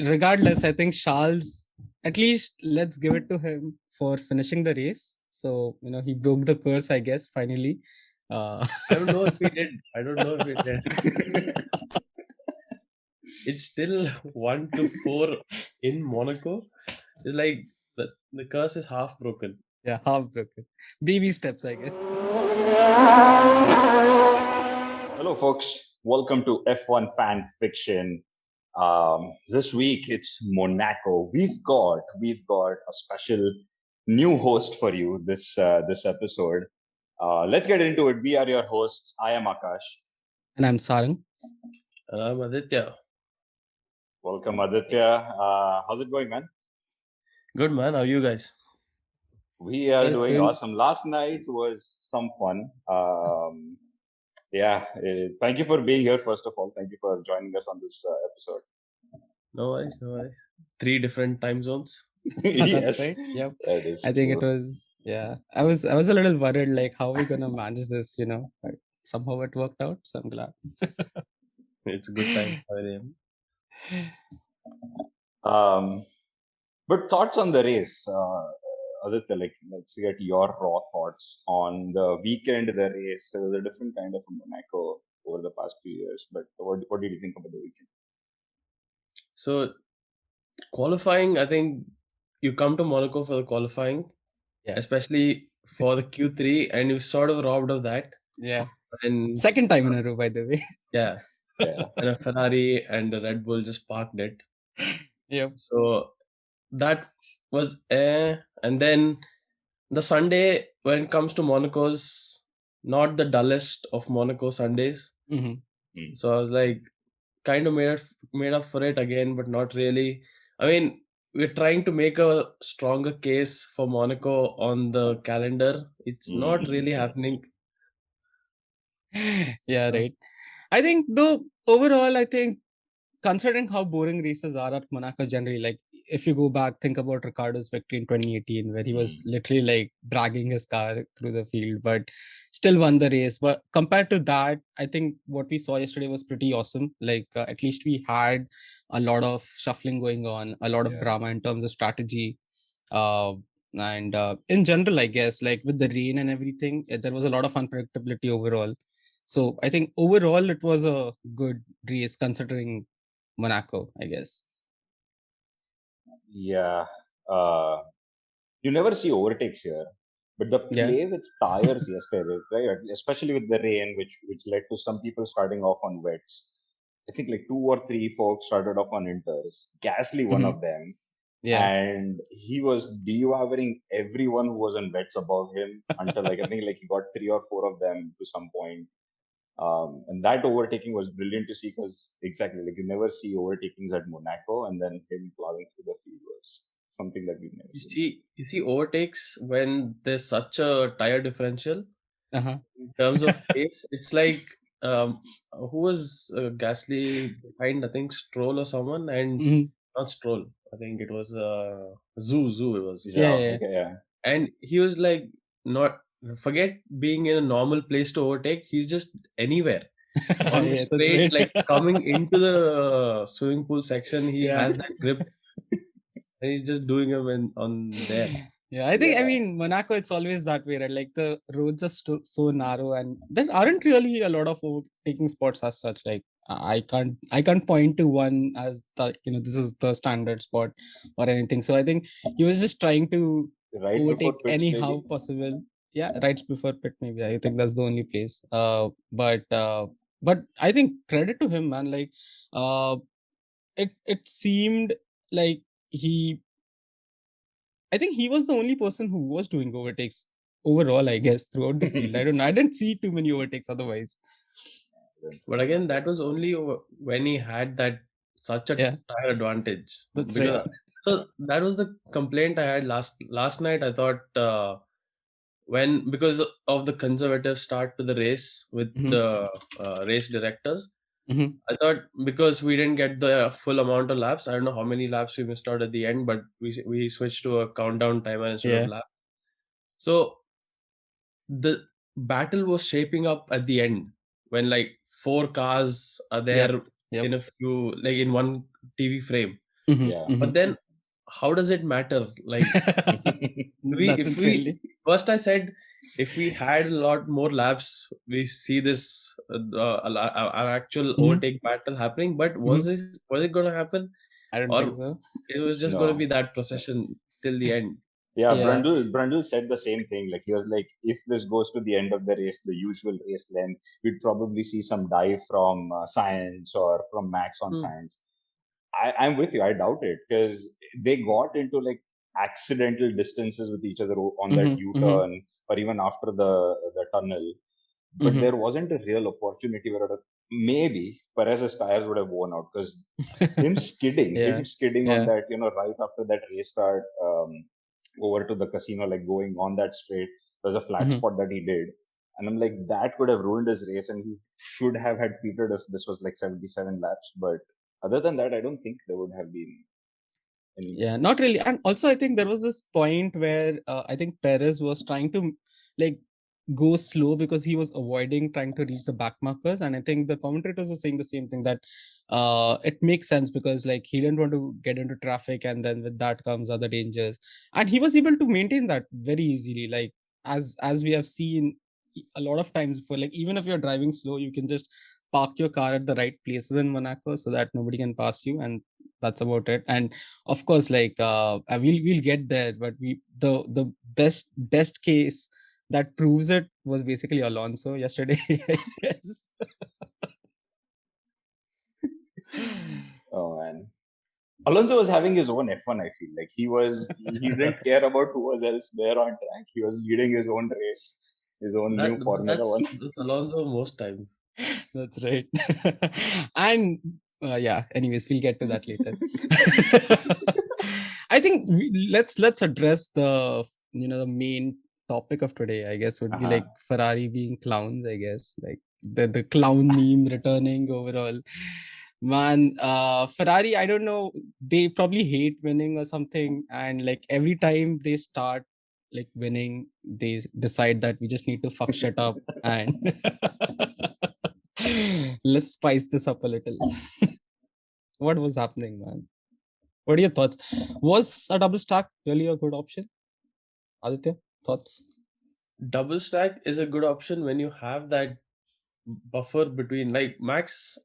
regardless, I think Charles, at least let's give it to him for finishing the race. So, he broke the curse, I guess, finally. I don't know if he did. I don't know if he did. It's still 1-4 in Monaco. It's like the curse is half broken. Yeah, half broken. Baby steps, I guess. Hello, folks. Welcome to F1 Fan Fiction. This week it's Monaco. We've got a special new host for you this episode. Let's get into it. We are your hosts. I am Akash. And I'm Sarang. And I'm Aditya. Welcome, Aditya. How's it going, man? Good, man. How are you guys? We are doing Doing- awesome. Last night was some fun. Thank you for being here. First of all, thank you for joining us on this episode. No worries, no worries. 3 different time zones. That's right. Yep. That is I think true. it was, yeah. I was a little worried, like, how are we gonna manage this, But somehow it worked out, so I'm glad. It's a good time. But thoughts on the race, Aditya, let's get your raw thoughts on the weekend, the race. It was a different kind of Monaco over the past few years, but what did you think about the weekend? So, qualifying, I think you come to Monaco for the qualifying, especially for the Q3, and you sort of robbed of that. Yeah. And second time in a row, by the way. Yeah. And a Ferrari and a Red Bull just parked it. Yep. So that was and then the Sunday, when it comes to Monaco's, not the dullest of Monaco Sundays. Mm-hmm. So I was like, kind of made up for it again, but not really. I mean, we're trying to make a stronger case for Monaco on the calendar. It's not really happening. Yeah, right. I think, though, overall, I think, considering how boring races are at Monaco generally, like, if you go back, think about Ricciardo's victory in 2018, where he was literally like dragging his car through the field, but still won the race. But compared to that, I think what we saw yesterday was pretty awesome. Like, at least we had a lot of shuffling going on, a lot of drama in terms of strategy. And in general, I guess, like with the rain and everything, there was a lot of unpredictability overall. So I think overall it was a good race considering Monaco, I guess. Yeah. You never see overtakes here, but the play with tires yesterday, right? Especially with the rain, which led to some people starting off on wets. I think like 2 or 3 folks started off on inters. Gasly, one of them. Yeah. And he was devouring everyone who was on wets above him until I think he got 3 or 4 of them to some point. And that overtaking was brilliant to see because exactly you never see overtakings at Monaco, and then him plowing through the field was something that we've never seen. You see overtakes when there's such a tire differential. Uh-huh. In terms of pace, it's like who was Gasly behind? I think Stroll or someone, and not Stroll. I think it was Zhu. It was Yeah. And he was like, not forget being in a normal place to overtake. He's just anywhere on the straight, like coming into the swimming pool section. He has that grip, and he's just doing him on there. Yeah, I think, I mean, Monaco, it's always that way, right? Like the roads are so narrow, and there aren't really a lot of overtaking spots as such. Like I can't point to one as the, this is the standard spot or anything. So I think he was just trying to overtake anyhow possible. Yeah, right before pit, maybe. I think that's the only place. But I think credit to him, man. Like, it seemed like I think he was the only person who was doing overtakes overall, I guess, throughout the field. I didn't see too many overtakes otherwise. But again, that was only when he had that such a tire advantage. That's right. So that was the complaint I had last night. I thought because of the conservative start to the race with the race directors, I thought because we didn't get the full amount of laps, I don't know how many laps we missed out at the end, but we switched to a countdown timer instead of laps. So the battle was shaping up at the end when like 4 cars are there in a few, like in one TV frame. Yeah. But then, how does it matter? Like, first I said, if we had a lot more laps, we see this an actual overtake battle happening. But was it going to happen, I don't think or so. it was just going to No. be that procession till the end? Yeah, Yeah. Brundle said the same thing. Like he was like, if this goes to the end of the race, the usual race length, we'd probably see some dive from Sainz or from Max on Sainz. I'm with you. I doubt it because they got into like accidental distances with each other on that U-turn or even after the tunnel. But there wasn't a real opportunity where maybe Perez's tires would have worn out because him skidding on that, right after that restart over to the casino, like going on that straight, there's a flat spot that he did. And I'm like, that could have ruined his race and he should have had petered if this was like 77 laps. But other than that, I don't think there would have been any. Yeah, not really. And also, I think there was this point where I think Perez was trying to like go slow because he was avoiding trying to reach the back markers. And I think the commentators were saying the same thing, that it makes sense because like he didn't want to get into traffic, and then with that comes other dangers. And he was able to maintain that very easily. Like as we have seen a lot of times before, like even if you're driving slow, you can just park your car at the right places in Monaco so that nobody can pass you, and that's about it. And of course, like we'll get there, but the best case that proves it was basically Alonso yesterday, I guess. Oh man, Alonso was having his own F1. I feel like he didn't care about who was else there on track. He was leading his own race, his own new Formula One. That's Alonso most times. That's right. And yeah, anyways, we'll get to that later. I think let's address the the main topic of today, I guess, would be like Ferrari being clowns, I guess, like the clown meme returning overall. Man, Ferrari, I don't know, they probably hate winning or something, and like every time they start like winning, they decide that we just need to fuck shit up and let's spice this up a little. What was happening, man? What are your thoughts? Was a double stack really a good option? Aditya, thoughts? Double stack is a good option when you have that buffer between, like Max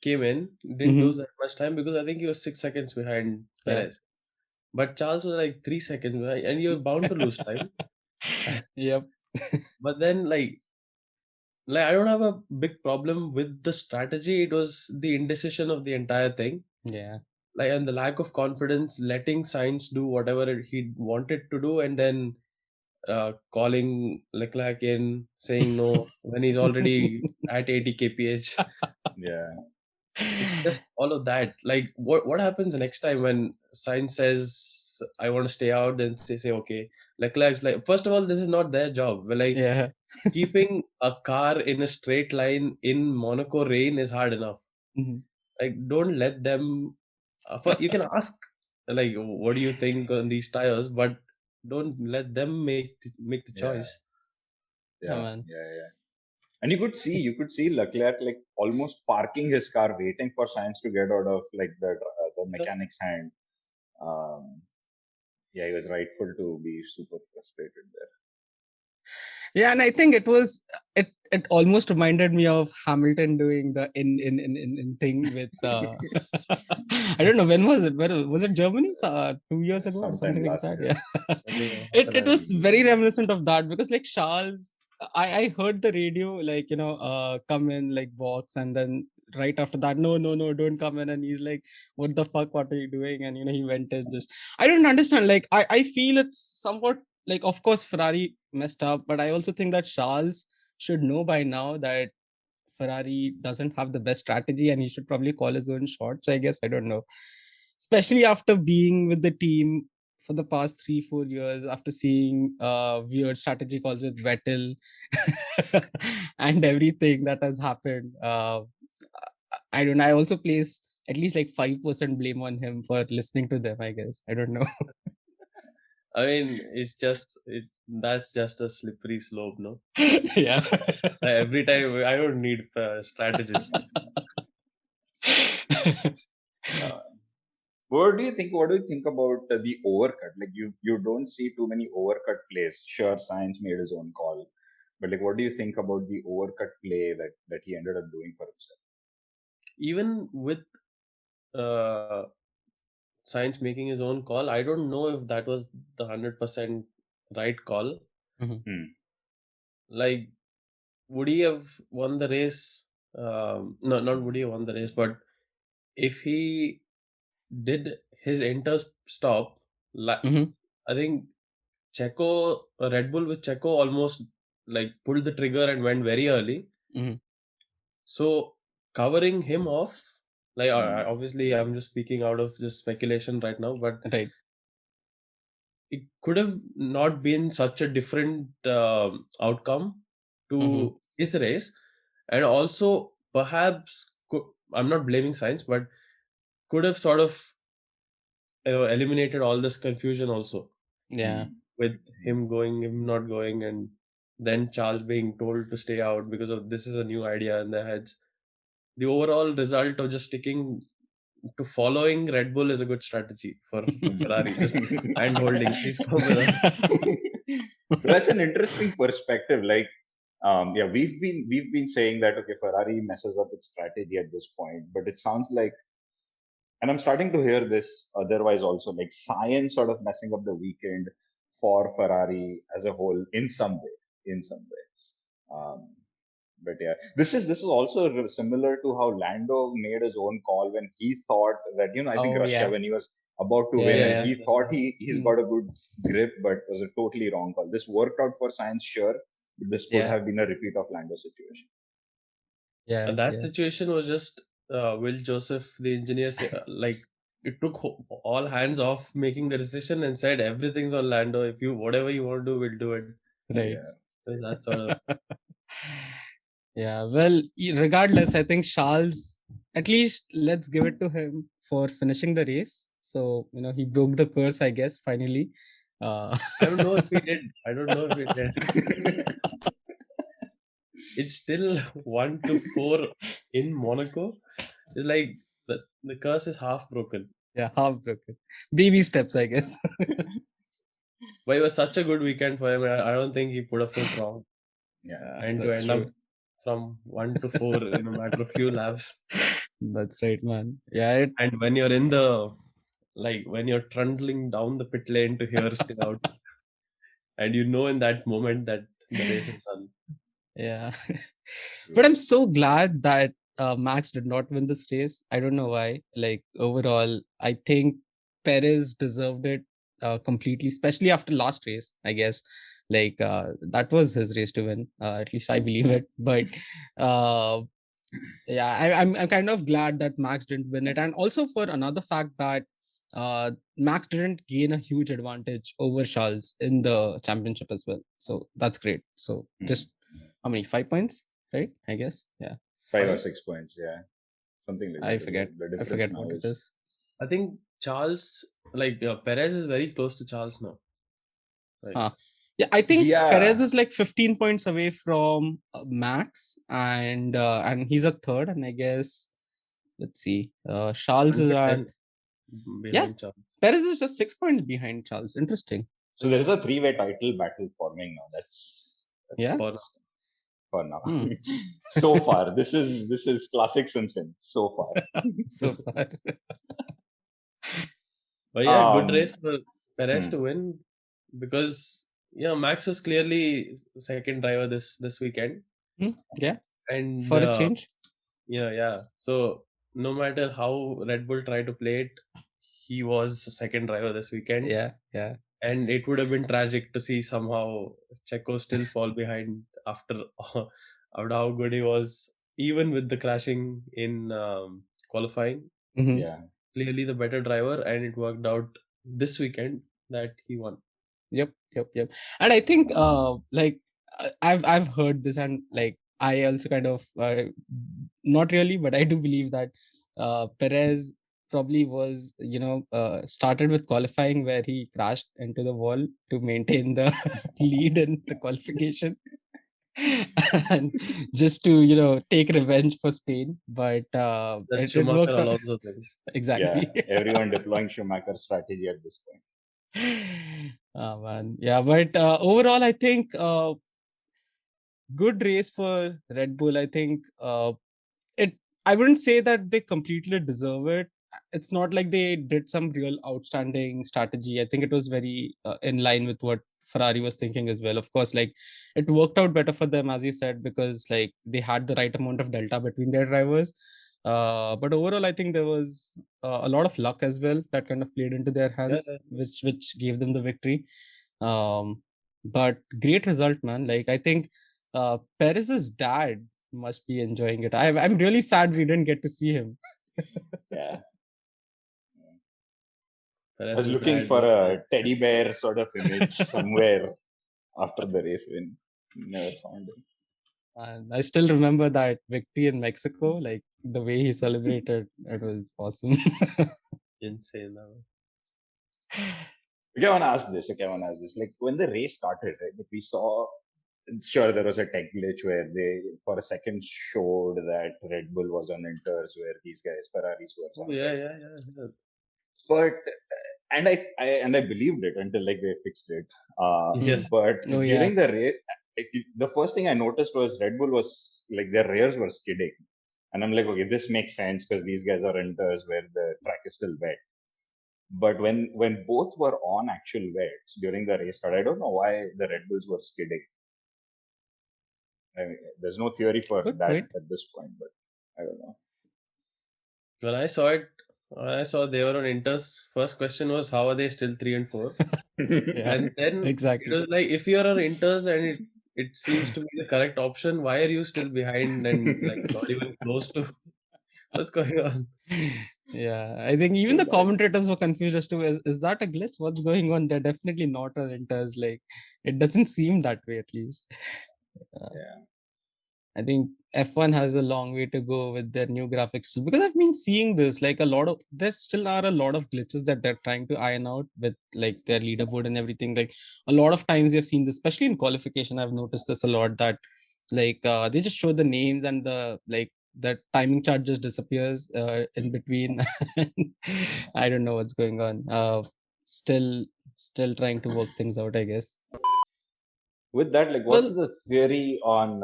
came in, didn't lose that much time because I think he was 6 seconds behind Perez. But Charles was like 3 seconds behind, and you're bound to lose time. Yep. But then like I don't have a big problem with the strategy. It was the indecision of the entire thing. Yeah. Like, and the lack of confidence, letting Sainz do whatever he wanted to do, and then calling Leclerc in, saying no when he's already at 80 kph. Yeah. It's just all of that. Like, what happens next time when Sainz says, "I want to stay out"? Then say okay. Leclerc's like, first of all, this is not their job. Well, like Yeah. keeping a car in a straight line in Monaco rain is hard enough. Like, don't let them. You can ask, like, what do you think on these tires, but don't let them make the choice. Yeah. And you could see Leclerc like almost parking his car, waiting for Sainz to get out of like the mechanic's hand. Yeah, he was rightful to be super frustrated there. Yeah, and I think it almost reminded me of Hamilton doing the in thing with I don't know, when was it? Where was it? Germany? 2 years ago or something like that. Year. Yeah. It was very reminiscent of that because like Charles, I heard the radio like come in like box, and then right after that, no, don't come in, and he's like, what the fuck, what are you doing? And he went in. Just I don't understand, like I feel it's somewhat like, of course Ferrari messed up, but I also think that Charles should know by now that Ferrari doesn't have the best strategy, and he should probably call his own shots, I guess. I don't know, especially after being with the team for the past 3-4 years, after seeing weird strategy calls with Vettel and everything that has happened. I don't know, I also place at least like 5% blame on him for listening to them, I guess. I don't know. I mean, that's just a slippery slope, no? Yeah. Every time I don't need strategists. What do you think? What do you think about the overcut? Like you don't see too many overcut plays. Sure, Sainz made his own call, but like, what do you think about the overcut play that he ended up doing for himself? Even with uh, Sainz making his own call, I don't know if that was the 100% right call. Hmm. Like, would he have won the race? No, not would he have won the race, but if he did his enter stop, I think Red Bull with Checo almost like pulled the trigger and went very early. So covering him off, like obviously I'm just speaking out of just speculation right now, but Right. it could have not been such a different outcome to his race, and also perhaps I'm not blaming Sainz, but could have sort of eliminated all this confusion also Yeah. with him going, him not going, and then Charles being told to stay out because of this is a new idea in their heads. The overall result of just sticking to following Red Bull is a good strategy for Ferrari. Just hand holding, please come with us. But that's an interesting perspective. Like, yeah, we've been saying that okay, Ferrari messes up its strategy at this point, but it sounds like, and I'm starting to hear this otherwise also, like science sort of messing up the weekend for Ferrari as a whole in some way, in some way. But yeah, this is also similar to how Lando made his own call when he thought that I think Oh Russia yeah. when he was about to Yeah. win and Yeah. he thought he's got a good grip, but it was a totally wrong call. This worked out for Science, sure, but this could Yeah. have been a repeat of Lando's situation. Yeah. That Yeah. situation was just Will Joseph, the engineer, like it took all hands off making the decision and said everything's on Lando. If you whatever you want to do, we'll do it. Right. Yeah. So that sort of Yeah. Well, regardless, I think Charles, at least let's give it to him for finishing the race. So, he broke the curse, I guess, finally. I don't know if he did. I don't know if he did. It's still 1-4 in Monaco. It's like the curse is half broken. Yeah, half broken. Baby steps, I guess. But it was such a good weekend for him. I don't think he put a foot wrong. Yeah. And to That's end up true. from 1-4 in a matter of few laps. That's right, man. Yeah, And when you're when you're trundling down the pit lane to hear stay out, and in that moment that the race is done. yeah. But I'm so glad that Max did not win this race. I don't know why. Like overall, I think Perez deserved it completely, especially after last race. I guess like that was his race to win. At least I believe it. But uh, yeah, I'm kind of glad that Max didn't win it, and also for another fact that Max didn't gain a huge advantage over Charles in the championship as well. So that's great. So just how many? 5 points, right? I guess. Yeah. 5 or 6 points, yeah, something like I that. forget. The I difference forget now what it is is. I think Charles, Perez is very close to Charles now. Right. Yeah, I think yeah. Perez is like 15 points away from Max, and he's a third, and I guess let's see, Charles is at 1-10 behind Charles. Perez is just 6 points behind Charles. Interesting. So there is a three-way title battle forming now. That's Yeah. interesting for now. So far, this is classic Simpson. So far. So far. But yeah, good race for Perez to win because Max was clearly second driver this weekend. Yeah. And For a change. yeah. So no matter how Red Bull tried to play it, he was second driver this weekend. Yeah. Yeah. And it would have been tragic to see somehow Checo still fall behind after how good he was, even with the crashing in qualifying. Yeah. Clearly the better driver, and it worked out this weekend that he won. Yep. And I think I've heard this, and like I also kind of not really, but I do believe that Perez probably was started with qualifying where he crashed into the wall to maintain the lead in the qualification. and just to take revenge for Spain. But That it Schumacher worked out. Alonso thing. Exactly. Yeah, everyone deploying Schumacher strategy at this point. Oh, man. Yeah, but overall, I think good race for Red Bull. I think it. I wouldn't say that they completely deserve it. It's not like they did some real outstanding strategy. I think it was very in line with what Ferrari was thinking as well. Of course, like it worked out better for them, as you said, because like they had the right amount of delta between their drivers. But overall, I think there was a lot of luck as well that kind of played into their Yeah, hands, which gave them the victory. Um, but great result, man. Like I think Perez's dad must be enjoying it. I'm really sad we didn't get to see him. Yeah. I Perez was is looking bad. for a teddy bear sort of image somewhere after the race win. Never found it. And I still remember that victory in Mexico, like the way he celebrated, it was awesome. Insane. Okay, I want to ask this. Like when the race started, right? Like we saw, sure, there was a tech glitch where they, for a second, showed that Red Bull was on inters where these guys, Ferraris, were Oh, on. yeah. But I believed it until like they fixed it. Yes. But Oh, yeah. during the race, the first thing I noticed was Red Bull was like their rears were skidding, and I'm like, okay, this makes sense because these guys are inters where the track is still wet. But when both were on actual wets during the race start, I don't know why the Red Bulls were skidding. I mean, there's no theory for Good that point. at this point, but I don't know. When I saw they were on Inters. First question was, how are they still 3 and 4? Yeah, And then exactly. it was like, if you're on Inters and it seems to be the correct option, why are you still behind and like not even close to what's going on? Yeah, I think even the commentators were confused as to is that a glitch? What's going on? They're definitely not on inters. Like it doesn't seem that way, at least. Yeah. I think F1 has a long way to go with their new graphics still, because I've been seeing this like there still are a lot of glitches that they're trying to iron out with like their leaderboard and everything. Like a lot of times you've seen this, especially in qualification. I've noticed this a lot that like they just show the names and the timing chart just disappears in between. I don't know what's going on. Still trying to work things out, I guess. With that, like, what's Well, the theory on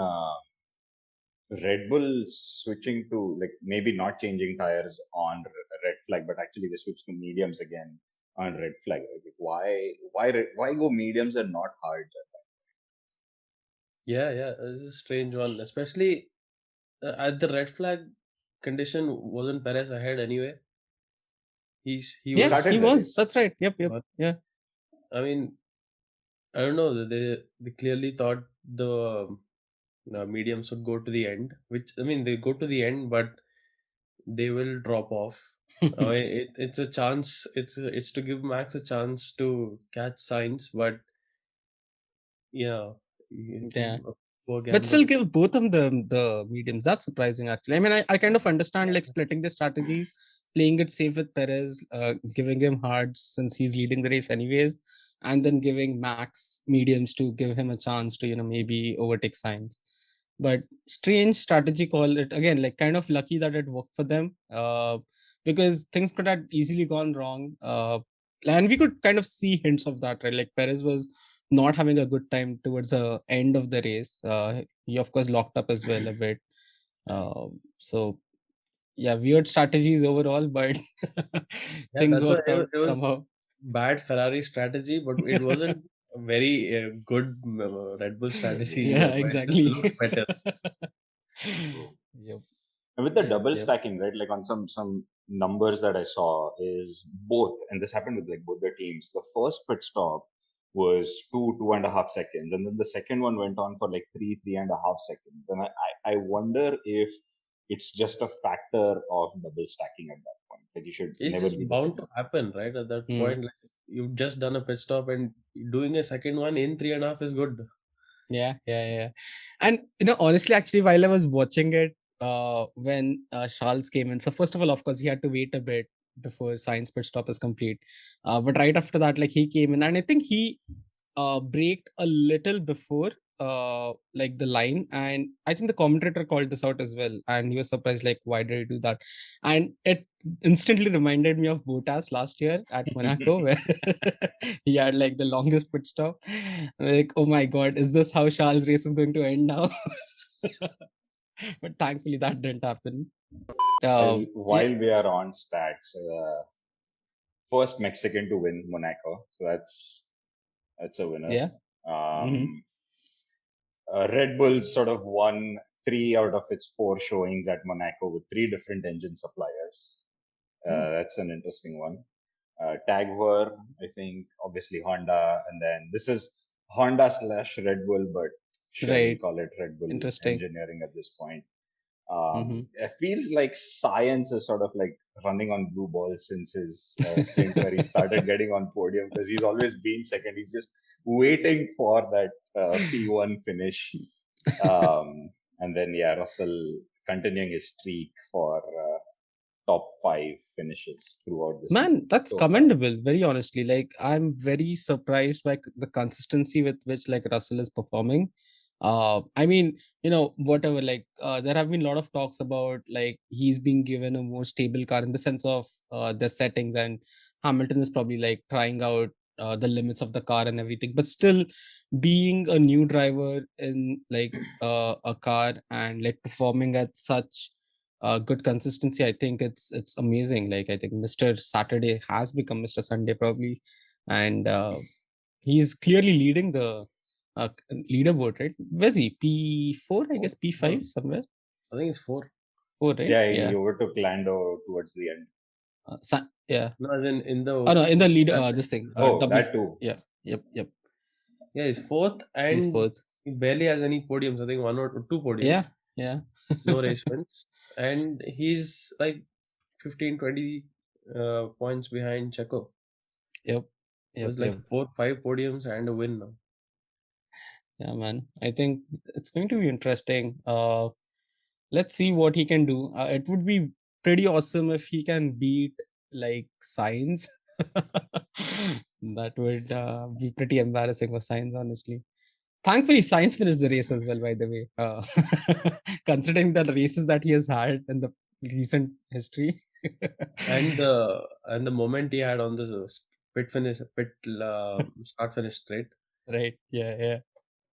Red Bull switching to like maybe not changing tires on red flag, but actually they switched to mediums again on red flag? Right? Like why go mediums and not hards? Yeah, it's a strange one, especially at the red flag condition. Wasn't Perez ahead anyway? He yeah, was. Started he the was. race. That's right. Yep. But Yeah. I mean, I don't know. They clearly thought the mediums would go to the end, which I mean they go to the end, but they will drop off. It's a chance. It's to give Max a chance to catch Sainz, but yeah, Yeah. poor But still gamble. give both of them the mediums. That's surprising, actually. I mean, I kind of understand like splitting the strategies, playing it safe with Perez, giving him hards since he's leading the race anyways, and then giving Max mediums to give him a chance to, maybe overtake Sainz. But strange strategy call it again, like kind of lucky that it worked for them. Because things could have easily gone wrong. And we could kind of see hints of that, right? Like Perez was not having a good time towards the end of the race. He of course locked up as well a bit. So yeah, weird strategies overall, but Yeah, things that's why worked out it was somehow. bad Ferrari strategy, but it wasn't a very good Red Bull strategy Yeah, either. But it just exactly. looked better. Yep. And with the Yep. double Yep. stacking, right? Like on some numbers that I saw is both, and this happened with like both the teams. The first pit stop was 2.5 seconds, and then the second one went on for like 3.5 seconds. And I wonder if it's just a factor of double stacking at that point. Like you should It's never just be the bound same. to happen, right? At that Hmm. point, like you've just done a pit stop and doing a second one in 3.5 is good. Yeah. And honestly, actually, while I was watching it, when Charles came in, so first of all, of course, he had to wait a bit before science pit stop is complete. But right after that, like he came in, and I think he braked a little before like the line, and I think the commentator called this out as well, and he was surprised, like, why did he do that? And it instantly reminded me of Bottas last year at Monaco, where he had like the longest pit stop. Like, oh my god, is this how Charles' race is going to end now? But thankfully that didn't happen. While we are on stats, first Mexican to win Monaco, so that's a winner. Yeah. Red Bull sort of won 3 out of its 4 showings at Monaco with 3 different engine suppliers. That's an interesting one. Tag were, I think, obviously Honda, and then this is Honda / Red Bull, but sure, we call it Red Bull Engineering at this point. It feels like Sainz is sort of like running on blue balls since his stint where he started getting on podium, because he's always been second. He's just waiting for that P1 finish. And then, Russell continuing his streak for top 5 finishes throughout this season. That's so commendable, very honestly. Like, I'm very surprised by the consistency with which like Russell is performing. I mean, whatever, like there have been a lot of talks about like he's being given a more stable car in the sense of the settings, and Hamilton is probably like trying out the limits of the car and everything, but still being a new driver in like a car and like performing at such good consistency, I think it's amazing. Like, I think Mr. Saturday has become Mr. Sunday probably, and he's clearly leading the leaderboard, right? Where's he? P4, I guess. P5 somewhere. I think it's 4. 4, right? Yeah, he overtook Lando towards the end. Yeah. No, then in the in the leader, this thing. That too. Yeah. Yep. Yeah, he's 4th, and he's 4th. He barely has any podiums. I think 1 or 2 podiums. Yeah. No race wins, and he's like 15-20 points behind Checo. Yep. There's like 4-5 podiums and a win now. Yeah, man. I think it's going to be interesting. Let's see what he can do. It would be pretty awesome if he can beat like Sainz. That would be pretty embarrassing for Sainz, honestly. Thankfully, Sainz finished the race as well, by the way. Considering the races that he has had in the recent history. and the moment he had on the start finish straight. Right. Yeah.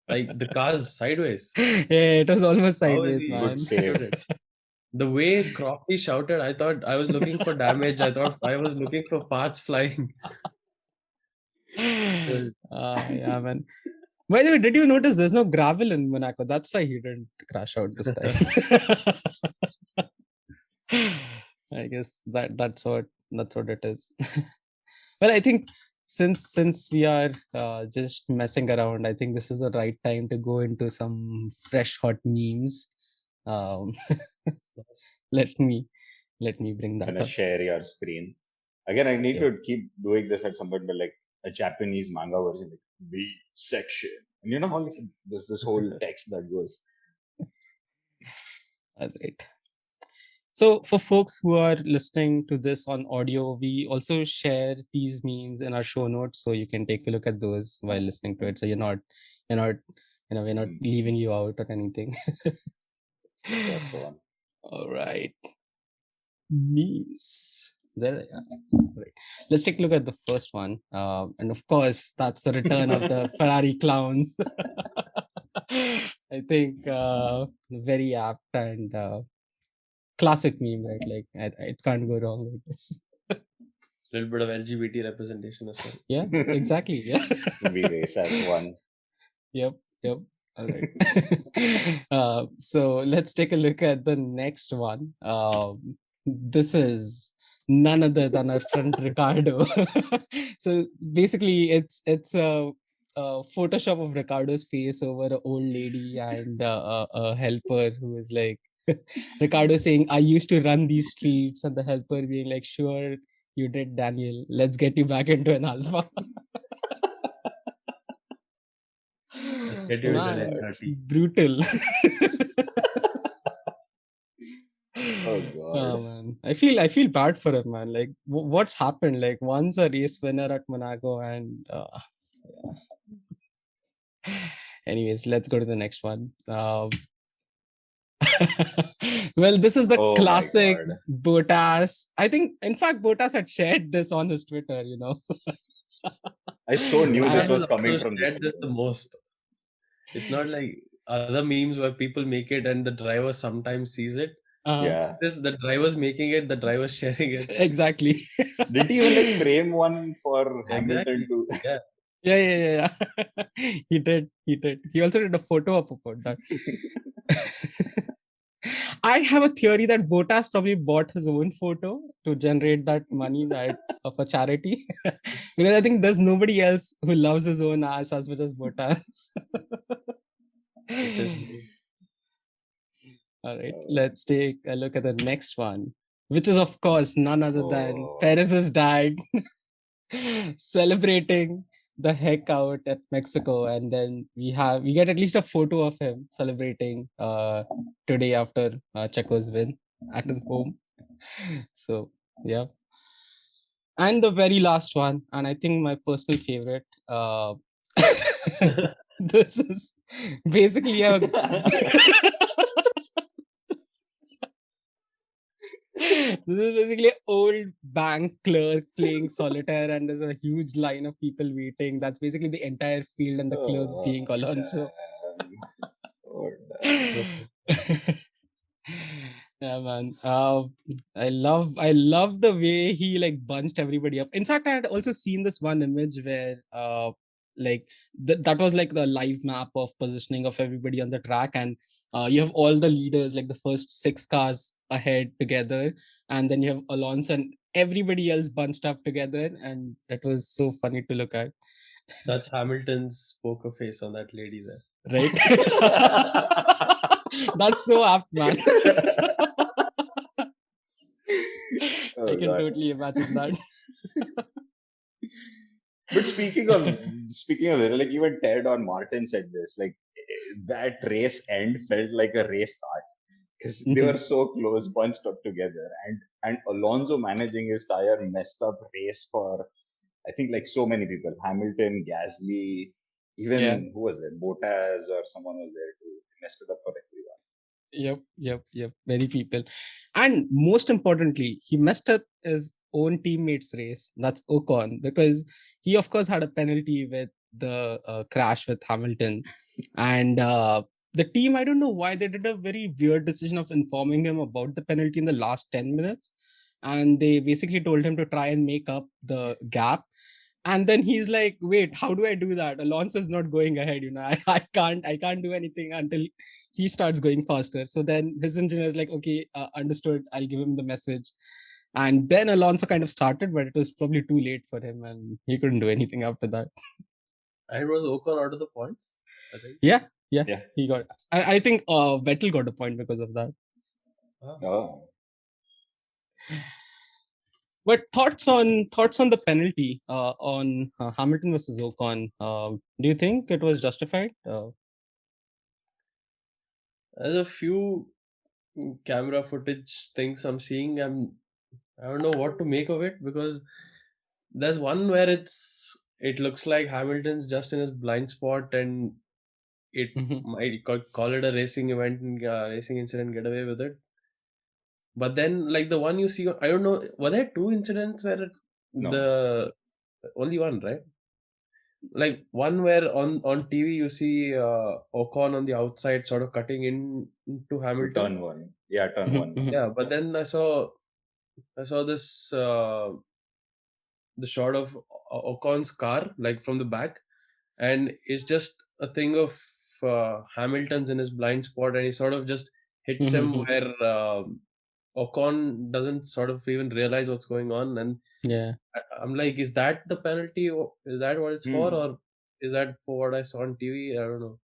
Like the car's sideways. Yeah, it was almost sideways, man. Good save. The way Crofty shouted, I thought I was looking for damage. I thought I was looking for parts flying. Yeah, man. By the way, did you notice there's no gravel in Monaco? That's why he didn't crash out this time. I guess that's what it is. Well, I think since we are just messing around, I think this is the right time to go into some fresh hot memes. Let me bring that up. Share your screen. Again, I need to keep doing this at some point, but like a Japanese manga version, like B section. And you know how like, there's this whole text that goes. That's right. So for folks who are listening to this on audio, we also share these memes in our show notes, so you can take a look at those while listening to it. So we're not leaving you out or anything. That's the one. All right. Memes. There they are. Right. Let's take a look at the first one. And of course, that's the return of the Ferrari clowns. I think very apt and classic meme, right? Like, it can't go wrong with this. A little bit of LGBT representation as well. Yeah, exactly. Yeah. We race as one. Yep. All right. So let's take a look at the next one. This is none other than our friend Ricardo. So basically, it's a Photoshop of Ricardo's face over an old lady and a helper who is like Ricardo saying, "I used to run these streets," and the helper being like, "Sure, you did, Daniel. Let's get you back into an alpha." Brutal. Oh god. Oh man, I feel bad for him, man. Like, what's happened? Like, once a race winner at Monaco, and Anyways, let's go to the next one. Well, this is the Oh my classic God. Bottas. I think, in fact, Bottas had shared this on his Twitter, I so knew this Bottas was has coming also from this shared this the video. most. It's not like other memes where people make it and the driver sometimes sees it. Yeah. This the driver's making it, the driver's sharing it. Exactly. Did he even like frame one for Hamilton Exactly. to? Yeah. Yeah. He did. He also did a photo up about that. I have a theory that Bottas probably bought his own photo to generate that money that of a charity. Because I think there's nobody else who loves his own ass as much as Bottas. This is All right, let's take a look at the next one, which is, of course, none other than Perez's dad celebrating the heck out at Mexico. And then we get at least a photo of him celebrating today after Checo's win at his home. So, yeah. And the very last one, and I think my personal favorite, this is basically a this is basically an old bank clerk playing solitaire, and there's a huge line of people waiting. That's basically the entire field and the clerk being Alonso. Oh, damn. Yeah, man. I love the way he like bunched everybody up. In fact, I had also seen this one image where like that was like the live map of positioning of everybody on the track, and you have all the leaders, like the first 6 cars ahead together, and then you have Alonso and everybody else bunched up together, and that was so funny to look at. That's Hamilton's poker face on that lady there. Right? That's so apt, man. Oh, I can God. totally imagine that. But speaking of it, like even Ted or Martin said this, like that race end felt like a race start because they were so close, bunched up together, and Alonso managing his tire messed up race for I think like so many people, Hamilton, Gasly, even who was there, Bottas or someone was there too. He messed it up for everyone. Yep. Many people. And most importantly, he messed up his own teammates' race. That's Ocon, because he, of course, had a penalty with the crash with Hamilton. And the team, I don't know why, they did a very weird decision of informing him about the penalty in the last 10 minutes. And they basically told him to try and make up the gap. And then he's like, wait, how do I do that? Alonso's not going ahead, I can't do anything until he starts going faster. So then his engineer is like, okay, understood, I'll give him the message. And then Alonso kind of started, but it was probably too late for him and he couldn't do anything after that. And was Ocon out of the points, I think. Yeah. He got, I think Vettel got a point because of that. Oh. But thoughts on the penalty on Hamilton versus Ocon. Do you think it was justified? There's a few camera footage things I'm seeing. I don't know what to make of it, because there's one where it looks like Hamilton's just in his blind spot, and it might call it a racing event and racing incident, get away with it. But then, like the one you see, I don't know, were there 2 incidents where the only one, right? Like one where on TV you see Ocon on the outside sort of cutting into Hamilton. Turn one. Yeah, turn one. Yeah, but then I saw this the shot of Ocon's car, like from the back, and it's just a thing of Hamilton's in his blind spot, and he sort of just hits him where Ocon doesn't sort of even realize what's going on, and I'm like, is that the penalty? Is that what it's for, or is that for what I saw on TV? I don't know.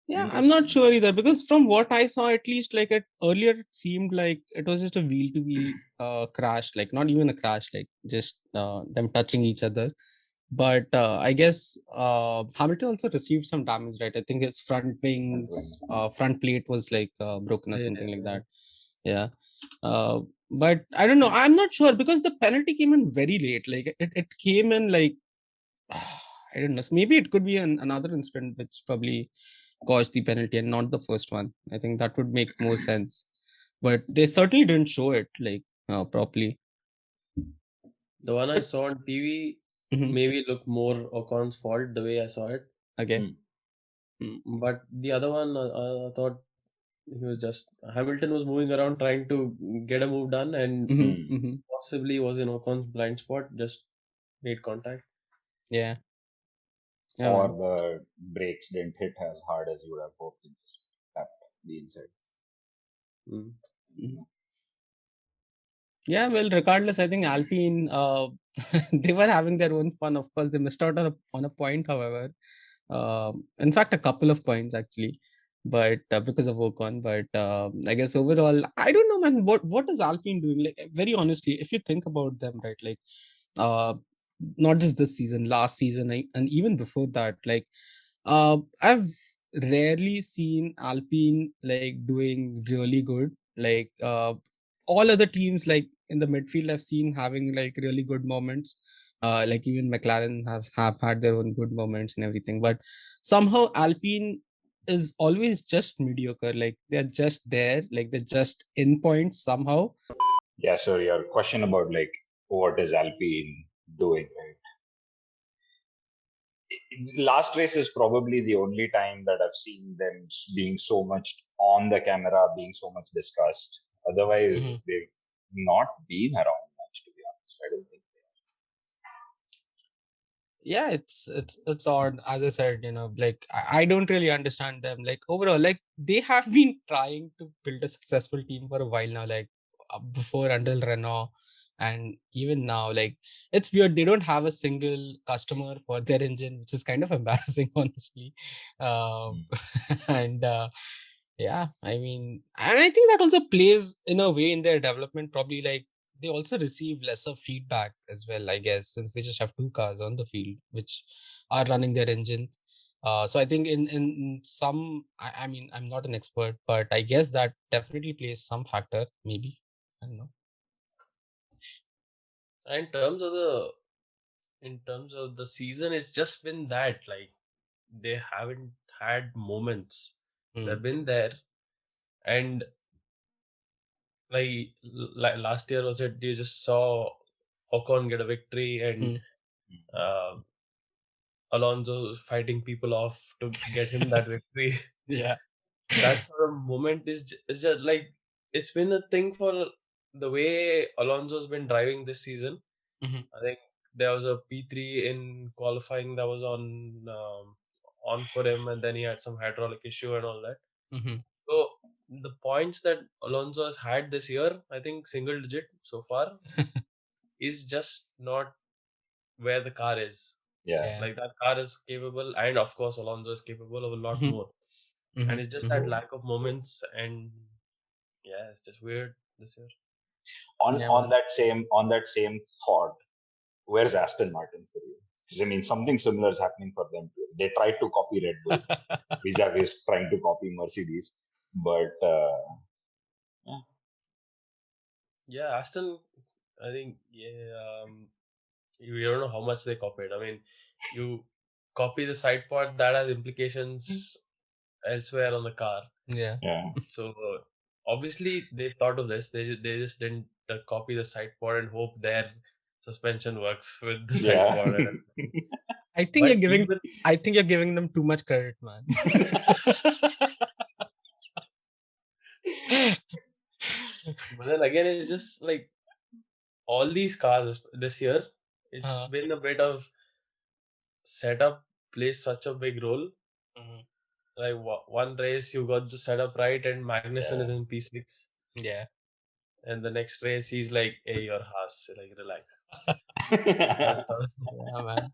Yeah, I'm not sure either, because from what I saw, at least, like earlier it seemed like it was just a wheel-to-wheel crash, like not even a crash, like just them touching each other. But I guess Hamilton also received some damage, right? I think his front wings, front plate was like broken or something like that. Yeah. But I don't know. I'm not sure, because the penalty came in very late. Like it came in like, I don't know. Maybe it could be another incident which probably caused the penalty and not the first one. I think that would make more sense. But they certainly didn't show it properly. The one I saw on TV maybe looked more Ocon's fault the way I saw it. Okay. But the other one, I thought he was just Hamilton was moving around trying to get a move done and possibly was in Ocon's blind spot, just made contact. Yeah. Or the brakes didn't hit as hard as you would have hoped and just tapped the inside. Yeah, well, regardless, I think Alpine, they were having their own fun. Of course, they missed out on a point, however. In fact, a couple of points actually, but because of Ocon. But I guess overall, I don't know, man. What is Alpine doing? Like, very honestly, if you think about them, right? Like, not just this season, last season, and even before that, like, I've rarely seen Alpine like doing really good. Like, all other teams, like in the midfield, I've seen having like really good moments. Like even McLaren have had their own good moments and everything, but somehow Alpine is always just mediocre. Like they're just there, like they're just in points somehow. Yeah, so your question about like what is Alpine doing, right? Last race is probably the only time that I've seen them being so much on the camera, being so much discussed. Otherwise, they've not been around much, to be honest. I don't think they are. Yeah, it's odd. As I said, like I don't really understand them. Like overall, like they have been trying to build a successful team for a while now. Like before until Renault, and even now, like it's weird. They don't have a single customer for their engine, which is kind of embarrassing, honestly. And yeah, I mean, and I think that also plays in a way in their development. Probably like they also receive lesser feedback as well, I guess, since they just have two cars on the field which are running their engines. So I think in some, I mean, I'm not an expert, but I guess that definitely plays some factor, maybe. I don't know. In terms of the season, it's just been that like they haven't had moments. They've been there, and like last year was it? You just saw Ocon get a victory and Alonso fighting people off to get him that victory. Yeah. That sort of moment is just like it's been a thing for the way Alonso's been driving this season. I think there was a P3 in qualifying that was on for him, and then he had some hydraulic issue and all that. So the points that Alonso has had this year, I think single digit so far, is just not where the car is. Yeah. Like that car is capable, and of course Alonso is capable of a lot more. And it's just that lack of moments, and yeah, it's just weird this year. On that same thought, where's Aston Martin for you? Because I mean, something similar is happening for them too. They tried to copy Red Bull, vis-a-vis trying to copy Mercedes, but yeah, Aston, I think you don't know how much they copied. I mean, you copy the side pod that has implications elsewhere on the car. Yeah. So obviously they thought of this. They just didn't copy the side pod and hope their suspension works with the side pod. I think you're giving them too much credit, man. But then again, it's just like all these cars this year, it's been a bit of setup plays such a big role. Like one race you got the setup right and Magnussen is in P6. Yeah. And the next race he's like, hey, you're Haas, like relax. Yeah, man.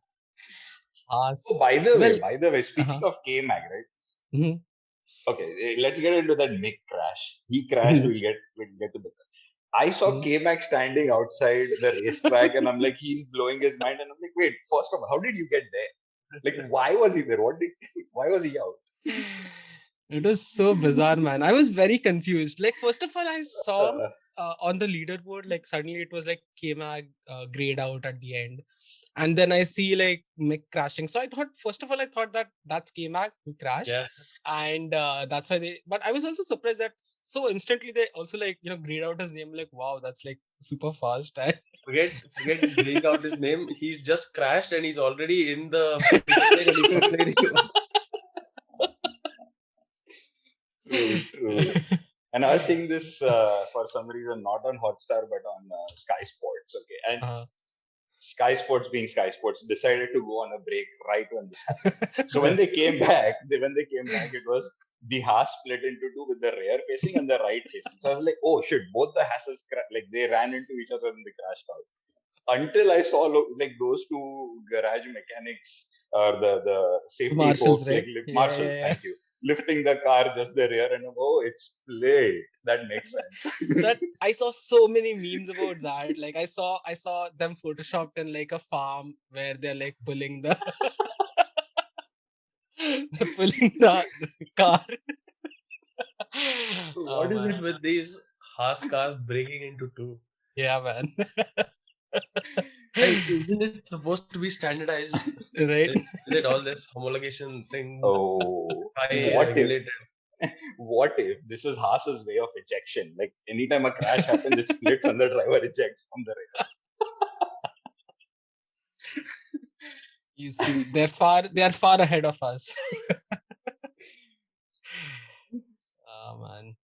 Haas. Oh, by the way, speaking of K-Mag, right? Okay, let's get into that Mick crash. He crashed. We'll get to the. I saw K-Mag standing outside the racetrack, and I'm like, he's blowing his mind, and I'm like, wait, first of all, how did you get there? Like, why was he there? Why was he out? It was so bizarre, man. I was very confused. Like, first of all, I saw on the leaderboard, like suddenly it was like K-Mag grayed out at the end. And then I see like Mick crashing. So I thought, first of all, that that's K-Mag who crashed. Yeah. And that's why but I was also surprised that so instantly they also like, grayed out his name, like, wow, that's like super fast. And Forget graying out his name. He's just crashed and he's already in the pit lane. True. And I was seeing this for some reason not on Hotstar but on Sky Sports. Okay, and Sky Sports, being Sky Sports, decided to go on a break right when this happened. So when they came back, it was the Haas split into two with the rear facing and the right facing. So I was like, oh shit, both the Haas's like they ran into each other and they crashed out. Until I saw like those two garage mechanics or the safety Marshals, folks, right? like marshals, thank you, lifting the car just the rear, and it's split. That makes sense. That I saw so many memes about that. Like I saw them photoshopped in like a farm where they're like pulling the car. What is it with these Haas cars breaking into two? Yeah, man. Like, isn't it supposed to be standardized? Right? Is it all this homologation thing? Oh, what if this is Haas's way of ejection? Like anytime a crash happens, it splits and the driver ejects from the rear. You see, they are far ahead of us. Oh man.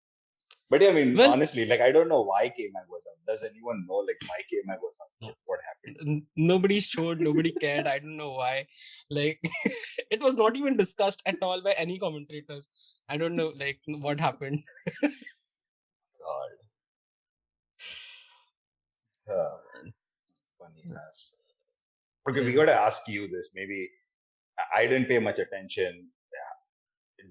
But yeah, I mean, honestly, like I don't know why K-Mag was up. Does anyone know like why K-Mag was up? What happened? Nobody showed, nobody cared. I don't know why. Like it was not even discussed at all by any commentators. I don't know like what happened. God. Funny ass. Okay, we gotta ask you this. Maybe I didn't pay much attention.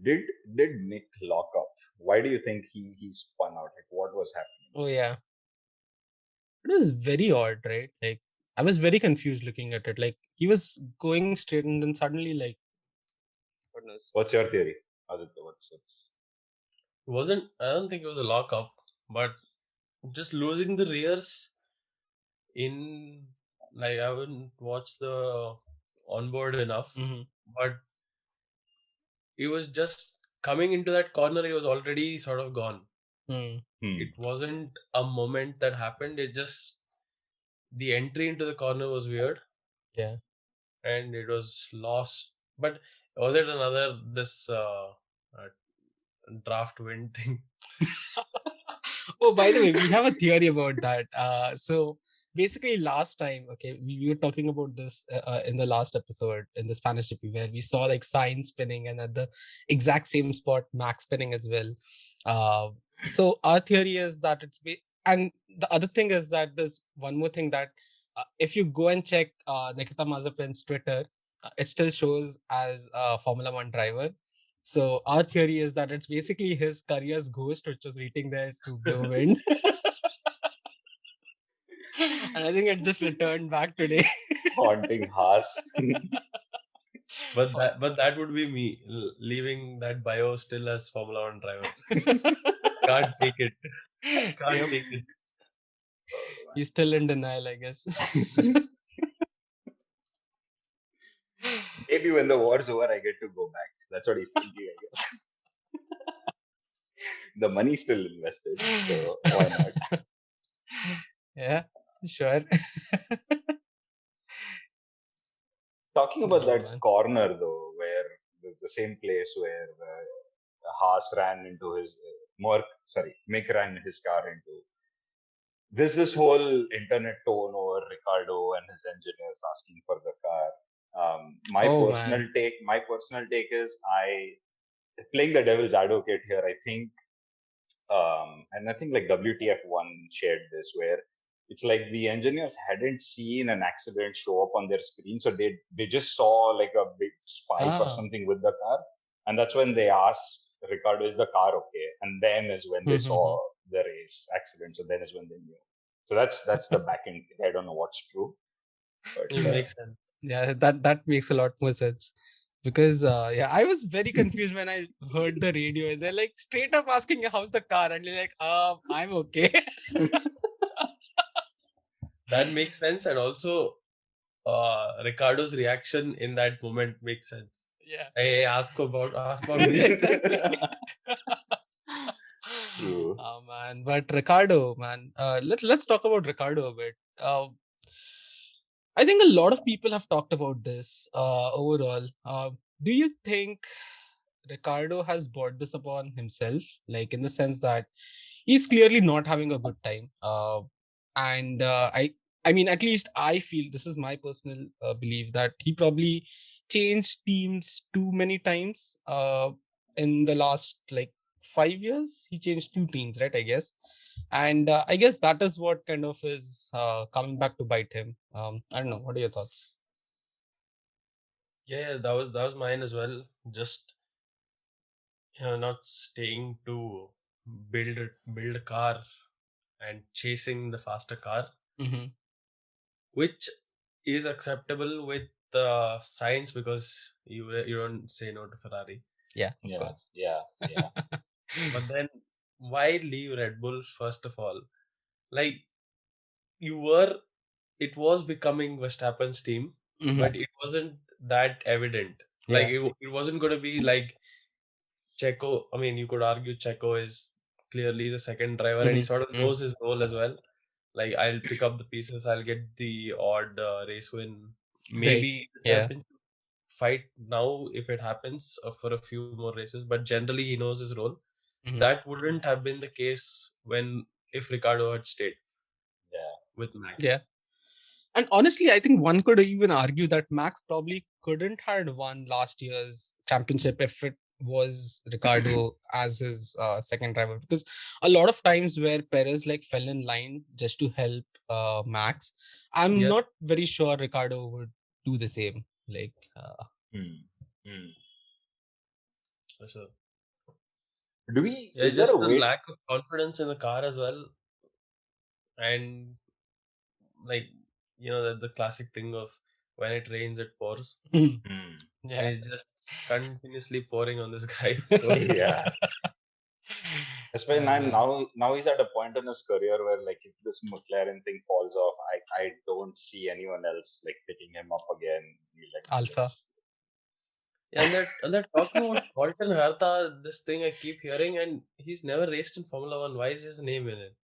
Did Nick lock up? Why do you think he spun out? Like what was happening? Oh yeah. It was very odd, right? Like I was very confused looking at it. Like he was going straight and then suddenly like goodness. What's your theory? Aditya, I don't think it was a lockup, but just losing the rears in, like, I haven't watched the onboard enough, but he was just coming into that corner. He was already sort of gone. It wasn't a moment that happened. It just, the entry into the corner was weird. Yeah. And it was lost. But was it another draft wind thing? Oh, by the way, we have a theory about that. So basically last time, okay, we were talking about this in the last episode in the Spanish GP where we saw like Sainz spinning and at the exact same spot Max spinning as well. So our theory is that and the other thing is that there's one more thing that if you go and check Nikita Mazepin's Twitter, it still shows as a Formula One driver. So our theory is that it's basically his career's ghost, which was waiting there to blow wind. And I think it just returned back today. Haunting Haas. But that would be me leaving that bio still as Formula One driver. Can't take it. Can't take it. He's still in denial, I guess. Maybe when the war's over, I get to go back. That's what he's thinking, I guess. The money's still invested, so why not? Yeah, sure. Talking about that corner, though, where the same place where Haas ran into his Mick ran his car into. There's this whole internet tone over Ricardo and his engineers asking for the car. My personal take is playing the devil's advocate here. I think, and I think like WTF1 shared this where it's like the engineers hadn't seen an accident show up on their screen, so they just saw like a big spike or something with the car, and that's when they asked Ricardo, "Is the car okay?" And then is when they saw the race accident. So then is when they knew. So that's the back end. I don't know what's true. But, it makes sense. Yeah, that makes a lot more sense. Because I was very confused when I heard the radio. They're like straight up asking how's the car, and you're like, I'm okay. That makes sense, and also Ricardo's reaction in that moment makes sense. Yeah. Hey, ask about me. Exactly. True. Oh man, but Ricardo, man, let's talk about Ricardo a bit. I think a lot of people have talked about this overall. Do you think Ricardo has brought this upon himself, like in the sense that he's clearly not having a good time? And I mean, at least I feel, this is my personal belief, that he probably changed teams too many times in the last like 5 years. He changed 2 teams, right? I guess. And I guess that is what kind of is coming back to bite him. I don't know. What are your thoughts? Yeah, that was mine as well. Just not staying to build a car and chasing the faster car, Mm-hmm. which is acceptable with Sainz because you don't say no to Ferrari. Yeah, of Yeah, course. yeah, yeah. But then why leave Red Bull first of all? Like you were, it was becoming Verstappen's team, Mhm. but it wasn't that evident. Like Yeah. it wasn't going to be like Checo. I mean, you could argue Checo is clearly the second driver, and he Mhm. sort of Mm. knows his role as well. Like I'll pick up the pieces, I'll get the odd race win, Right. maybe the Yeah. championship fight now if it happens for a few more races. But generally, he knows his role. Mhm. That wouldn't have been the case when if Ricardo had stayed Yeah. with Max. Yeah. And honestly, I think one could even argue that Max probably couldn't had won last year's championship if it was Ricardo as his second driver, because a lot of times where Perez like fell in line just to help Max, I'm Yeah, not very sure Ricardo would do the same. Like, Hmm. Hmm. for sure. Do we? Yeah, Is there a just the way? lack of confidence in the car as well, and like the classic thing of when it rains, it pours, Hmm. and yeah. it's just continuously pouring on this guy. Yeah. Especially Uh, now he's at a point in his career where like if this McLaren thing falls off, I don't see anyone else like picking him up again. Alpha. Yeah, and they're talking about Colton Herta, this thing I keep hearing, and he's never raced in Formula One. Why is his name in it?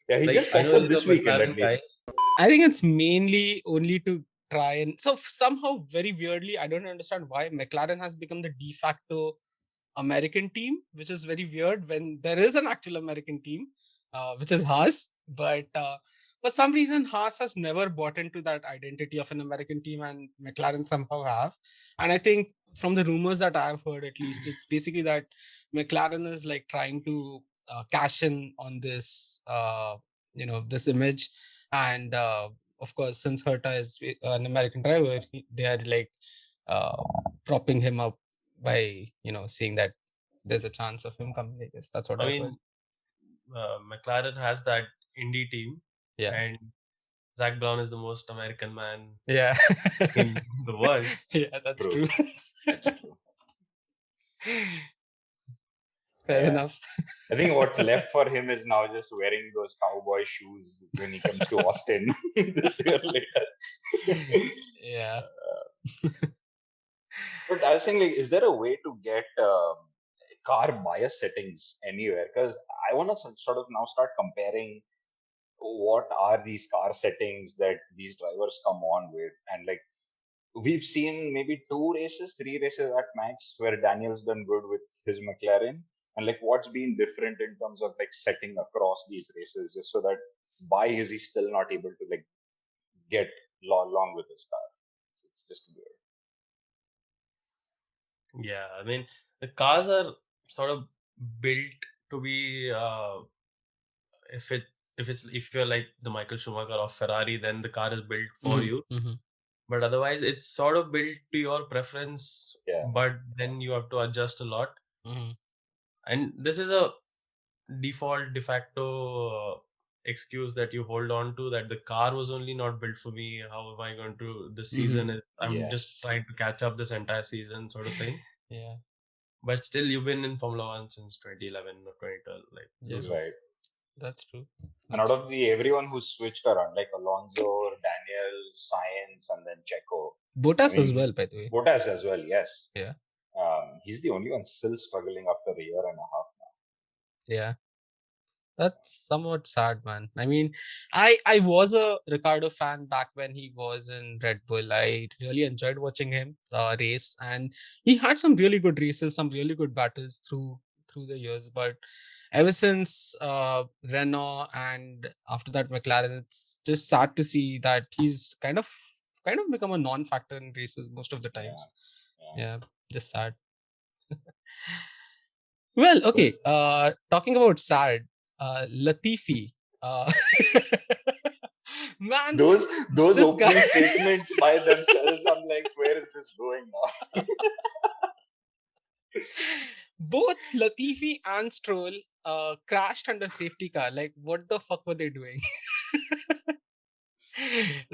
Yeah, he Like just I popped know up he's a this weekend at McLaren guy. least. I think it's mainly only to try and somehow very weirdly, I don't understand why McLaren has become the de facto American team, which is very weird when there is an actual American team, which is Haas. But for some reason, Haas has never bought into that identity of an American team, and McLaren somehow have. And I think from the rumors that I've heard, at least, it's basically that McLaren is like trying to cash in on this, this image. And of course, since Herta is an American driver, they are like uh, propping him up by seeing that there's a chance of him coming. I guess that's what I I've heard. mean, McLaren has that indie team, Yeah. and Zach Brown is the most American man Yeah. in the world. Yeah, that's True. true. That's true. Fair Yeah. enough. I think what's left for him is now just wearing those cowboy shoes when he comes to Austin this year later. Yeah. But I was saying, like, is there a way to get car bias settings anywhere? Because I want to sort of now start comparing what are these car settings that these drivers come on with, and like we've seen maybe 2 races, 3 races at max where Daniel's done good with his McLaren, and like what's been different in terms of like setting across these races, just so that why is he still not able to like get along with his car? It's just weird. Yeah, I mean the cars are sort of built to be if it if you're like the Michael Schumacher of Ferrari, then the car is built for you. Mm-hmm. But otherwise, it's sort of built to your preference. Yeah. But then you have to adjust a lot, Mm-hmm. and this is a default de facto excuse that you hold on to, that the car was only not built for me. How am I going to? The season is I'm just Yes. trying to catch up this entire season, sort of thing. Yeah. But still, you've been in Formula One since 2011 or 2012. Like Yeah. those are That's true. And out of the everyone who's switched around, like Alonso, Daniel, Sainz, and then Checo. Bottas as well, by the way. Bottas as well, yes. Yeah. He's the only one still struggling after a year and a half now. Yeah. That's somewhat sad, man. I mean, I was a Ricardo fan back when he was in Red Bull. I really enjoyed watching him race, and he had some really good races, some really good battles through the years. But ever since Renault and after that McLaren, it's just sad to see that he's kind of become a non-factor in races most of the times. Yeah, just sad. Well, okay. Talking about sad, Latifi. Man, those opening guy... statements by themselves, I'm like, where is this going now? Both Latifi and Stroll crashed under safety car. Like, what the fuck were they doing?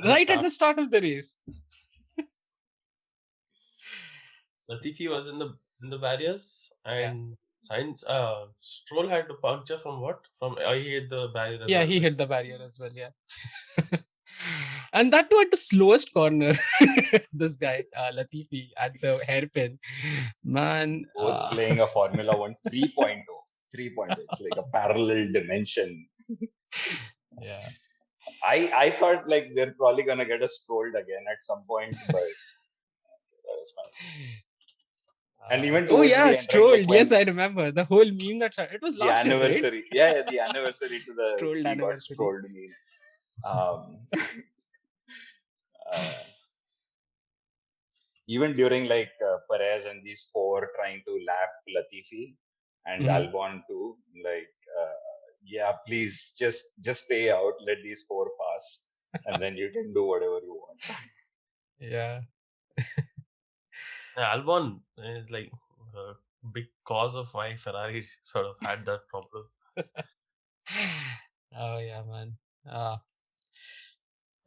Right at the start of the race. Latifi was in the barriers, and Sainz, Stroll had to puncture from what? He hit the barrier as well. Yeah, he hit the barrier as well, yeah. And that too at the slowest corner. This guy, Latifi, at the hairpin. Man. Both playing a Formula 1 3.0. 3.0. It's like a parallel dimension. Yeah. I thought like they're probably gonna get us trolled again at some point, but that was fine. And even towards the end, Strolled. right, like yes, I remember the whole meme that it was last the anniversary. Year, right? The anniversary to the Strolled anniversary. Strolled meme. Even during like Perez and these four trying to lap Latifi and Albon too, like please just stay out, let these four pass, and then you can do whatever you want. Yeah. Albon is like a big cause of why Ferrari sort of had that problem. Oh yeah, man.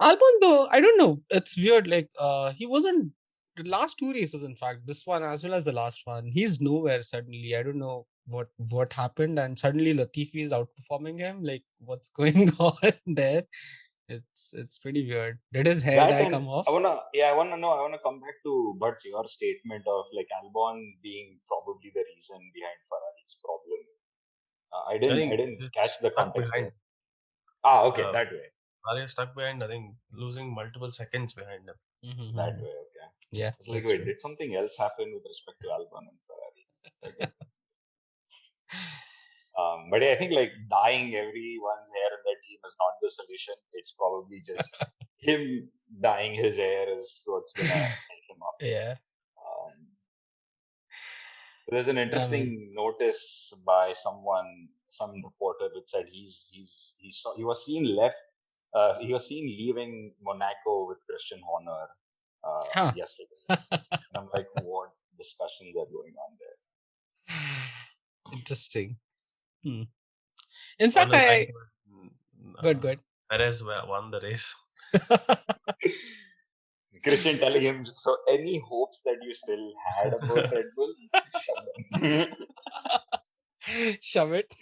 Albon though, I don't know. It's weird. Like he wasn't the last two races, in fact, this one as well as the last one. He's nowhere suddenly. I don't know what happened, and suddenly Latifi is outperforming him. Like, what's going on there? It's pretty weird. Did his hair dye come off? I wanna come back to Butch, your statement of like Albon being probably the reason behind Ferrari's problem. I didn't catch the context there. Okay, that way. Ferrari stuck behind, I think, losing multiple seconds behind them. Mm-hmm. That way, okay. Yeah. It's like, wait, did something else happen with respect to Albon and Ferrari? Okay. But I think like dyeing everyone's hair in the team is not the solution. It's probably just him dyeing his hair is what's gonna help him up. Yeah. There's an interesting notice by some reporter which said he was seen leaving Monaco with Christian Horner yesterday. And I'm like, what discussions are going on there? Interesting. In fact, good. Perez won the race. Christian telling him, so any hopes that you still had about Red Bull, shove them. Shove it.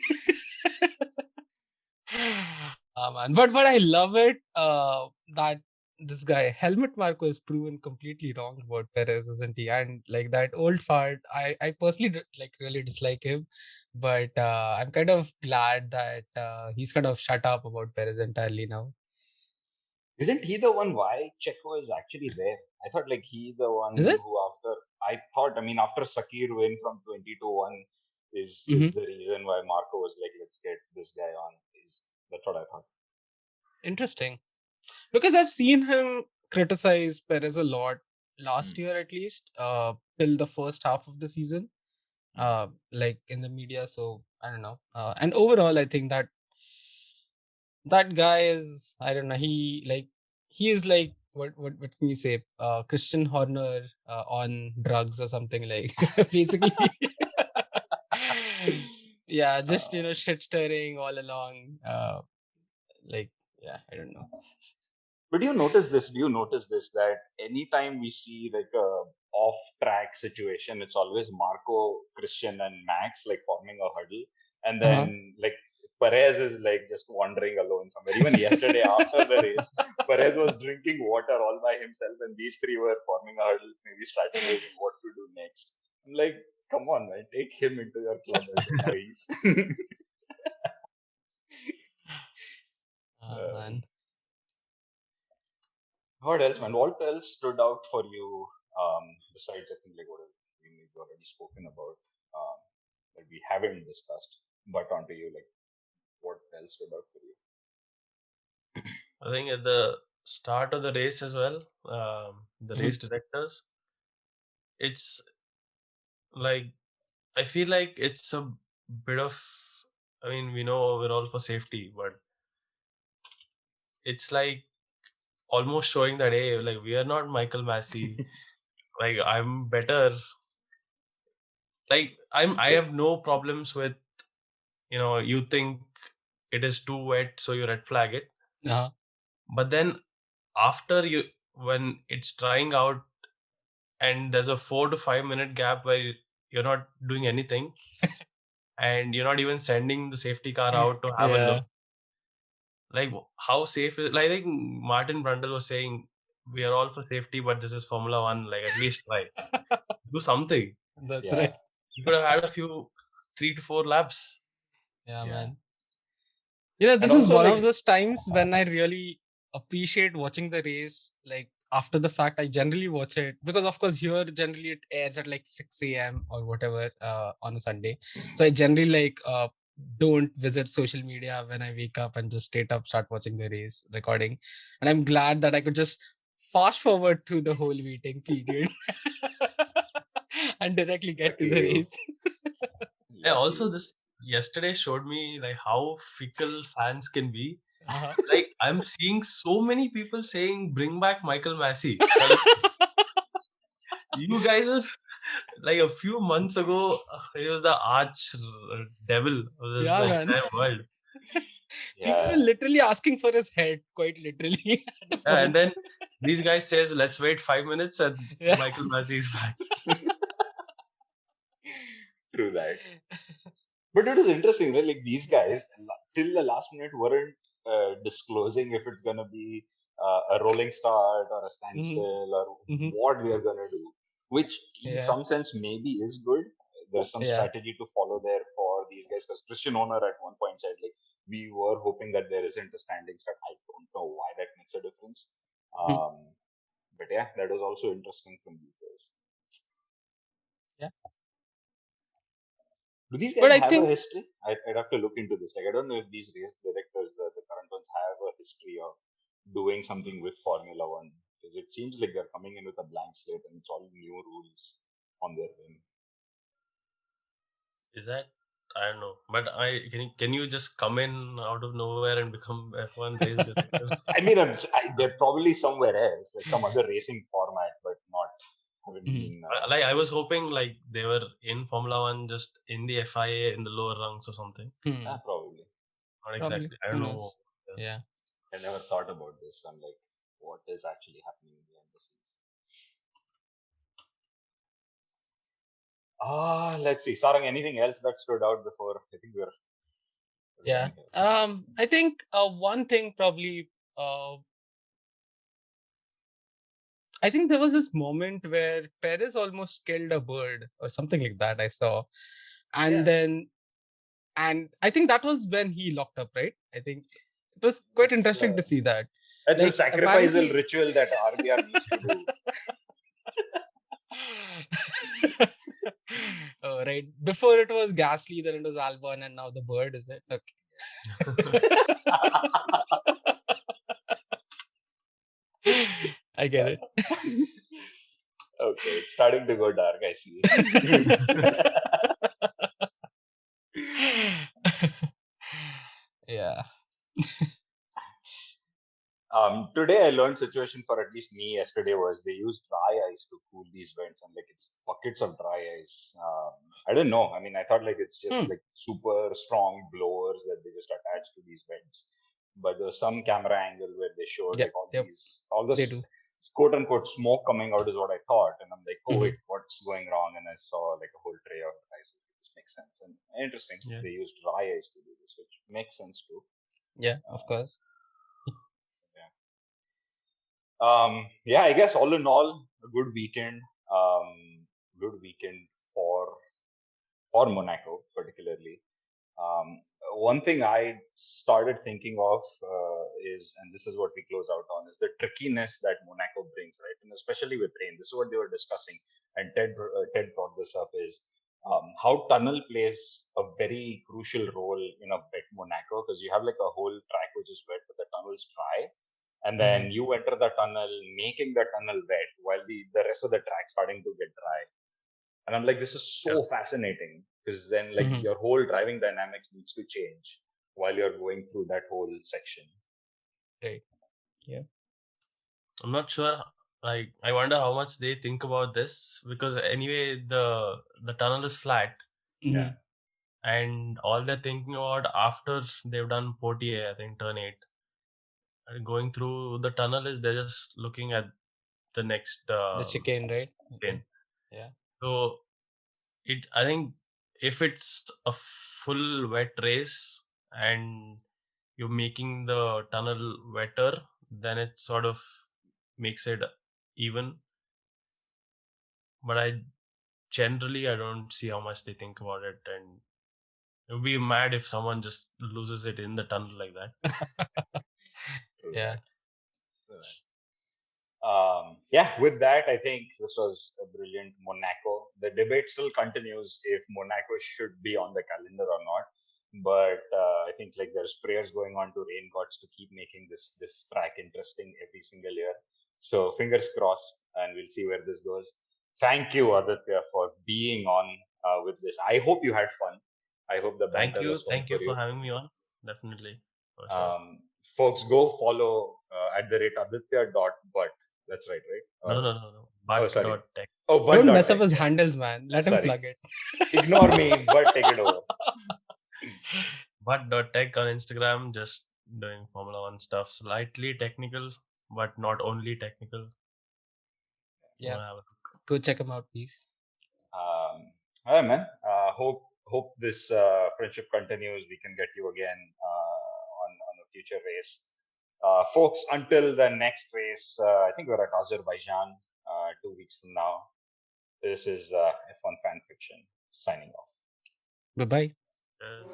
Man. But I love it that this guy Helmut Marko is proven completely wrong about Perez, isn't he? And like that old fart, I personally like really dislike him, but I'm kind of glad that he's kind of shut up about Perez entirely now. Isn't he the one why Checo is actually there? I thought like he the one who after Sakir win from 20-1 is the reason why Marco was like, let's get this guy on. That's what I thought. Interesting. Because I've seen him criticize Perez a lot last year, at least, till the first half of the season, like in the media. So I don't know. And overall, I think that guy is, I don't know. He is like what can you say? Christian Horner on drugs or something like. Basically. Yeah, just shit stirring all along. I don't know. But do you notice this that anytime we see like a off-track situation, it's always Marco, Christian, and Max like forming a huddle, and then like Perez is like just wandering alone somewhere. Even yesterday after the race, Perez was drinking water all by himself, and these three were forming a huddle, maybe strategizing what to do next. I'm like, come on, man, take him into your club as well. Nice. Man. What else, man? What else stood out for you? Besides, I think like what we've already spoken about that we haven't discussed. But onto you, like, what else stood out for you? I think at the start of the race as well, the race directors, it's like, I feel like it's a bit of, I mean, we know we're all for safety, but it's like almost showing that, hey, like, we are not Michael Massey. Like, I'm better. Like, I have no problems with, you think it is too wet, so you red flag it. But then after when it's drying out and there's a 4 to 5 minute gap where you're not doing anything and you're not even sending the safety car out to have a look. Like, how safe is, like, I think Martin Brundle was saying, we are all for safety, but this is Formula One. Like, at least try. Do something. That's right. You could have had a few 3 to 4 laps. Yeah, man. This is one of those times when I really appreciate watching the race. Like, after the fact, I generally watch it because, of course, here generally it airs at like 6 a.m. or whatever on a Sunday. So I generally don't visit social media when I wake up and just straight up start watching the race recording. And I'm glad that I could just fast forward through the whole waiting period and directly get to the race. Yeah, also this yesterday showed me like how fickle fans can be. Like, I'm seeing so many people saying, bring back Michael Massey. Like, you guys are like, a few months ago, he was the arch devil of this entire world. People were literally asking for his head, quite literally. And then these guys says, let's wait 5 minutes and Michael Massey is back. True that. But it is interesting, right? Like, these guys, till the last minute, weren't disclosing if it's going to be a rolling start or a standstill or what they are going to do, which in some sense maybe is good. There's some strategy to follow there for these guys, because Christian Horner at one point said, like, we were hoping that there isn't a standing start. I don't know why that makes a difference. But yeah, that was also interesting from these guys. Yeah. Do these guys have a history? I'd have to look into this. Like, I don't know if these race directors, the current ones, have a history of doing something with Formula One. Because it seems like they're coming in with a blank slate and it's all new rules on their whim. Is that? I don't know. But can you just come in out of nowhere and become F1 race director? I mean, they're probably somewhere else, like some other racing format, but not. Like, I was hoping like they were in Formula One, just in the FIA in the lower rungs or something. Probably. Not exactly. I don't know. Yeah. I never thought about this. I'm like, what is actually happening behind the scenes? Let's see. Sarang, anything else that stood out before? I think we're. Yeah. I think one thing probably. I think there was this moment where Perez almost killed a bird or something like that. I saw, and and I think that was when he locked up, right? I think it was quite interesting to see that. That's a sacrificial ritual that RBR needs to do. Oh, right. Before it was Gasly, then it was Albon, and now the bird, is it? Okay. I get it. Okay, it's starting to go dark, I see. Yeah. Today I learned situation for at least me yesterday was they used dry ice to cool these vents, and like it's buckets of dry ice. I didn't know. I mean, I thought like it's just like super strong blowers that they just attach to these vents. But there was some camera angle where they showed like all this quote unquote smoke coming out is what I thought, and I'm like, oh wait, what's going wrong? And I saw like a whole tray of ice. This makes sense and interesting. They used dry ice to do this, which makes sense too. Yeah, of course. Yeah, I guess all in all, a good weekend. Good weekend for Monaco, particularly. One thing I started thinking of is, and this is what we close out on, is the trickiness that Monaco brings, right? And especially with rain. This is what they were discussing, and Ted brought this up, is how tunnel plays a very crucial role in a wet Monaco, because you have like a whole track which is wet, but the tunnel's dry, and then you enter the tunnel, making the tunnel wet, while the rest of the track starting to get dry. And I'm like, this is so fascinating, because then like your whole driving dynamics needs to change while you're going through that whole section. Right. Yeah. I'm not sure. Like, I wonder how much they think about this, because anyway, the tunnel is flat, Yeah. and all they're thinking about after they've done Portier, I think turn 8, and going through the tunnel is they're just looking at the next The chicane, right? chicane. Yeah. So I think if it's a full wet race and you're making the tunnel wetter, then it sort of makes it even. But I don't see how much they think about it, and it would be mad if someone just loses it in the tunnel like that. Yeah. Yeah, with that, I think this was a brilliant Monaco. The debate still continues if Monaco should be on the calendar or not. But I think like there's prayers going on to rain gods to keep making this track interesting every single year. So fingers crossed, and we'll see where this goes. Thank you, Aditya, for being on with this. I hope you had fun. I hope the banter was fun Thank you for for you. having me on. Definitely, for sure. Folks, go follow at the rate Aditya.but. That's right, right? No. Oh, sorry. But.tech. Oh, Don't mess up but.tech. his Yeah. handles, man. Let him Sorry. plug it. Ignore me, but take it over. But.tech on Instagram, just doing Formula One stuff, slightly technical, but not only technical. Yeah. Have a Go check him out, please. All right, man. Hope this friendship continues. We can get you again on a future race. Folks, until the next race, I think we're at Azerbaijan 2 weeks from now. This is F1 Fan Fiction signing off. Bye-bye. Cheers.